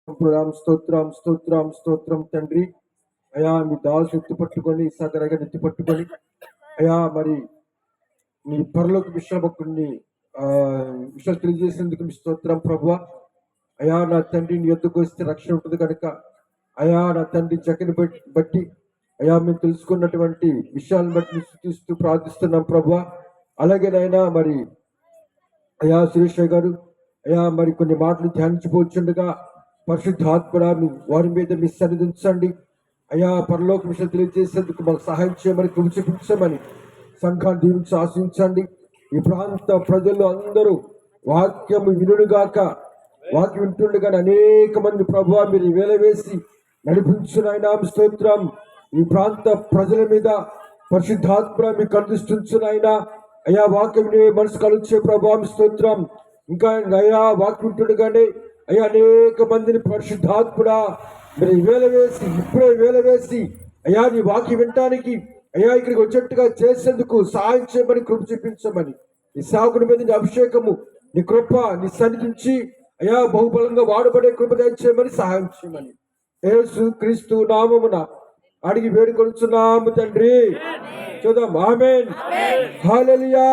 స్తోత్రం స్తోత్రం స్తోత్రం తండ్రి. అయా మీ దాసు ఎత్తి పట్టుకొని సగరగా ఎత్తి పట్టుకొని అయా మరి నీ పరలోక విశ్రామకుడిని విషయాలు తెలియజేసేందుకు మీ స్తోత్రం ప్రభువా. అయా నా తండ్రి నీ ఎద్దుకు వస్తే రక్షణ ఉంటుంది కనుక అయా నా తండ్రి చక్కని బట్టి అయా మేము తెలుసుకున్నటువంటి విషయాలను బట్టి స్తుతిస్తూ ప్రార్థిస్తున్నాం ప్రభువా. అలాగే నాయనా మరి అయా సురేష్ గారు అయా మరి కొన్ని మాటలు ధ్యానించిపోతుండగా పరిశుద్ధాత్మ వారి మీద మీ సన్నిధించండి అయా. పరలోక విషయం తెలియజేసేందుకు మాకు సహాయం చేయమని కృప చూపించమని సంఘాన్ని దీవించి ఆశించండి. ఈ ప్రాంత ప్రజలు అందరూ వాక్యము వినుగాక, వాక్యం వింటుండగా అనేక మంది ప్రభువా మీరు వేల వేసి నడిపించునైనా స్తోత్రం. ఈ ప్రాంత ప్రజల మీద పరిశుద్ధాత్మ మీకు అందిస్తుంచునైనా అయా వాక్యం మనసు కలిసే ప్రభావం స్తోత్రం. ఇంకా అయా వాక్యం వింటుండగానే అయ్యా అనేక మందిని పరిశుద్ధాత్ముడా మీరు వేల వేసి ఇప్పుడే వేల వేసి అయ్యా నీ వాక్యం వినటానికి అయ్యా ఇక్కడికి వచ్చేట్టుగా చేసేందుకు సహాయం చేయమని కృప చూపించమని నీ సేవకుడి మీద నీ అభిషేకము నీ కృప నీ సన్నిధించి అయ్యా బహుబలంగా వాడబడే కృప దయచేయమని సహాయం చేయమని యేసు క్రీస్తు నామమున అడిగి వేడుకొనుచున్నాము తండ్రి. చూద్దాం. ఆమేన్. హల్లెలూయా.